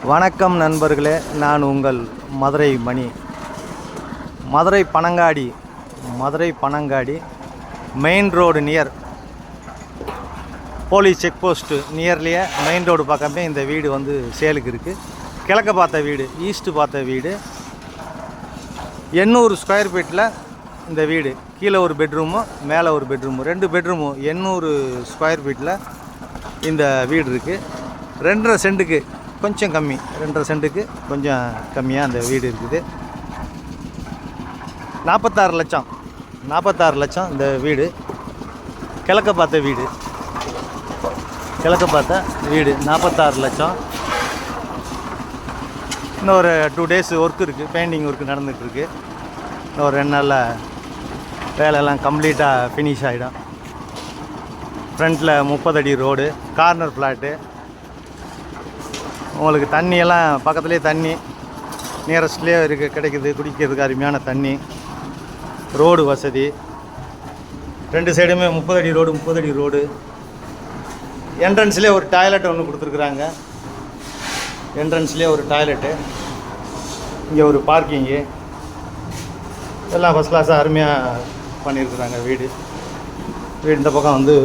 வணக்கம் நண்பர்களே, நான் உங்கள் Madurai Mani. Madurai Panangadi main road near police check post நியர்லியே மெயின் ரோடு பக்கமே இந்த வீடு வந்து சேலுக்கு இருக்குது. கிழக்க பார்த்த வீடு, ஈஸ்ட்டு பார்த்த வீடு, 800 ஸ்கொயர் ஃபீட்டில் இந்த வீடு. கீழே ஒரு பெட்ரூமு, மேலே ஒரு பெட்ரூமு, 2 பெட்ரூமு, 800 ஸ்கொயர் ஃபீட்டில் இந்த வீடு இருக்குது. 2.5 சென்ட்டுக்கு கொஞ்சம் கம்மி, 2.5 சென்ட்டுக்கு கொஞ்சம் கம்மியாக அந்த வீடு இருக்குது. 46 லட்சம் இந்த வீடு. கிழக்க பார்த்த வீடு 46 லட்சம். இன்னும் ஒரு 2 டேஸ் ஒர்க் இருக்குது, பெயிண்டிங் ஒர்க் நடந்துகிட்ருக்கு. இன்னும் ஒரு 2 நாளில் வேலையெல்லாம் கம்ப்ளீட்டாக ஃபினிஷ் ஆகிடும். ஃப்ரண்ட்டில் 30 அடி ரோடு, கார்னர் ஃப்ளாட்டு. உங்களுக்கு தண்ணியெல்லாம் பக்கத்துலேயே தண்ணி நியரஸ்ட்லேயே கிடைக்குது, குடிக்கிறதுக்கு அருமையான தண்ணி. ரோடு வசதி 2 சைடுமே 30 அடி ரோடு. என்ட்ரன்ஸ்லேயே ஒரு டாய்லெட் ஒன்று கொடுத்துருக்குறாங்க. என்ட்ரன்ஸ்லேயே ஒரு டாய்லெட்டு, இங்கே ஒரு பார்க்கிங்கு, எல்லாம் ஃபஸ்ட் கிளாஸாக அருமையாக பண்ணியிருக்குறாங்க வீடு. இந்த பக்கம் வந்து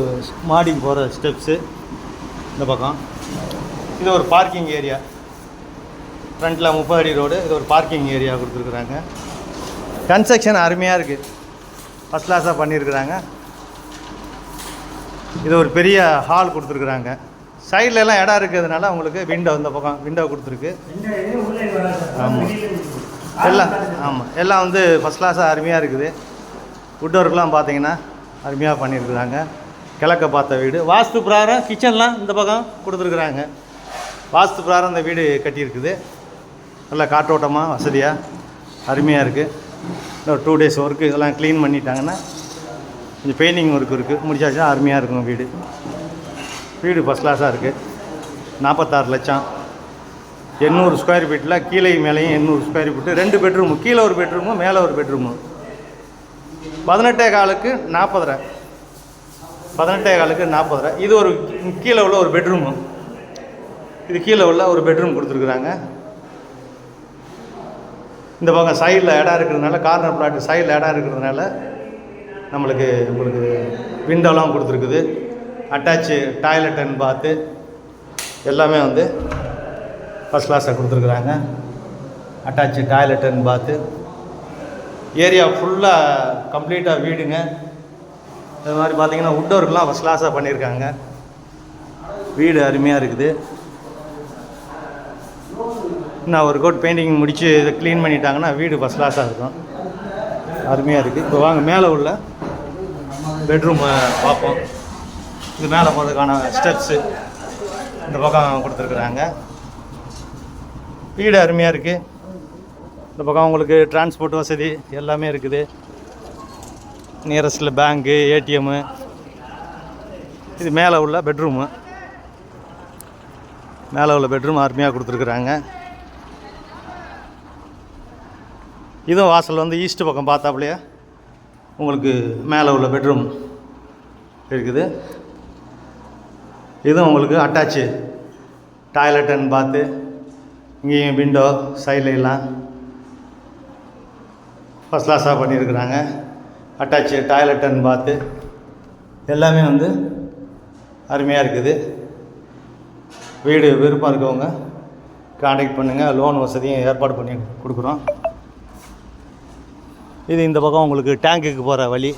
மாடிக்கு போகிற ஸ்டெப்ஸு, இந்த பக்கம் இது ஒரு பார்க்கிங் ஏரியா. ஃப்ரண்ட்டில் 30 அடி ரோடு, இது ஒரு பார்க்கிங் ஏரியா கொடுத்துருக்குறாங்க. கன்ஸ்ட்ரக்ஷன் அருமையாக இருக்குது, ஃபஸ்ட் கிளாஸாக பண்ணியிருக்கிறாங்க. இது ஒரு பெரிய ஹால் கொடுத்துருக்குறாங்க. சைட்லலாம் இடம் இருக்கிறதுனால உங்களுக்கு விண்டோ, இந்த பக்கம் விண்டோ கொடுத்துருக்கு. எல்லாம் வந்து ஃபஸ்ட் கிளாஸாக அருமையாக இருக்குது. வுட் ஒர்க்லாம் பார்த்தீங்கன்னா அருமையாக பண்ணியிருக்கிறாங்க. கிழக்க பார்த்த வீடு. வாஸ்து பிரகாரம் கிச்சன்லாம் இந்த பக்கம் கொடுத்துருக்குறாங்க. வாஸ்து பிரகாரம் இந்த வீடு கட்டியிருக்குது. நல்லா காற்றோட்டமாக வசதியாக அருமையாக இருக்குது. இன்னும் 2 டேஸ் ஒர்க்கு இதெல்லாம் க்ளீன் பண்ணிட்டாங்கன்னா கொஞ்சம் பெயிண்டிங் ஒர்க் இருக்குது, முடிச்சாச்சுன்னா அருமையாக இருக்கும் வீடு. வீடு ஃபஸ்ட் கிளாஸாக இருக்குது. 46 லட்சம், 800 ஸ்கொயர் ஃபீட்டில் கீழே மேலேயும் 800 ஸ்கொயர் ஃபீட்டு, 2 பெட்ரூமு, கீழே ஒரு பெட்ரூமு, மேலே ஒரு பெட்ரூமு. 18,400 40. 18,400 40. இது ஒரு கீழே உள்ள ஒரு பெட்ரூமு. இது கீழே உள்ள ஒரு பெட்ரூம் கொடுத்துருக்குறாங்க. இந்த பக்கம் சைடில் இடம் இருக்கிறதுனால, கார்னர் பிளாட்டு சைடில் இடம் இருக்கிறதுனால உங்களுக்கு விண்டோலாம் கொடுத்துருக்குது. அட்டாச்சு டாய்லெட் அண்ட் பாத்து எல்லாமே வந்து ஃபஸ்ட் கிளாஸாக கொடுத்துருக்குறாங்க. அட்டாச்சு டாய்லெட் அண்ட் பாத்து ஏரியா ஃபுல்லாக கம்ப்ளீட்டாக வீடுங்க. அது மாதிரி பார்த்தீங்கன்னா வுட் ஒர்க்லாம் ஃபஸ்ட் கிளாஸாக பண்ணியிருக்காங்க. வீடு அருமையாக இருக்குது. இன்னும் ஒரு கோட் பெயிண்டிங் முடித்து இதை க்ளீன் பண்ணிட்டாங்கன்னா வீடு ஃபஸ்ட் கிளாஸாக இருக்கும், அருமையாக இருக்குது. இப்போ வாங்க மேலே உள்ள பெட்ரூமை பார்ப்போம். இது மேலே போகிறதுக்கான ஸ்டெப்ஸு இந்த பக்கம் கொடுத்துருக்குறாங்க. வீடு அருமையாக இருக்குது. இந்த பக்கம் உங்களுக்கு டிரான்ஸ்போர்ட் வசதி எல்லாமே இருக்குது. நியரஸ்ட்டில் பேங்க்கு, ஏடிஎம்மு. இது மேலே உள்ள பெட்ரூமு. மேலே உள்ள பெட்ரூம் அருமையாக கொடுத்துருக்குறாங்க. இதுவும் வாசல் வந்து ஈஸ்ட் பக்கம் பார்த்தாப்புலையே உங்களுக்கு மேலே உள்ள பெட்ரூம் இருக்குது. இதுவும் உங்களுக்கு அட்டாச்சு டாய்லெட் அண்ட் பாத்து. இங்கேயும் விண்டோ சைட்லாம் ஃபஸ்ட் கிளாஸாக பண்ணியிருக்கிறாங்க. அட்டாச்சு டாய்லெட் அண்ட் பாத்து எல்லாமே வந்து அருமையாக இருக்குது. வீடு விருப்பம் இருக்கவங்க கான்டாக்ட் பண்ணுங்கள். லோன் வசதியும் ஏற்பாடு பண்ணி கொடுக்குறோம். இது இந்த பக்கம் உங்களுக்கு டேங்க்குக்கு போகிற வழி.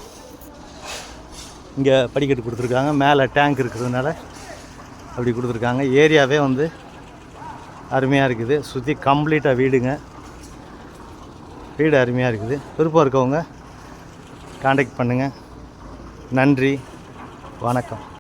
இங்கே படிக்கட்டு கொடுத்துருக்காங்க. மேலே டேங்க் இருக்கிறதுனால அப்படி கொடுத்துருக்காங்க. ஏரியாவே வந்து அருமையாக இருக்குது. சுற்றி கம்ப்ளீட்டாக வீடுங்க. வீடு அருமையாக இருக்குது. விருப்பம் இருக்கவங்க கான்டாக்ட் பண்ணுங்கள். நன்றி, வணக்கம்.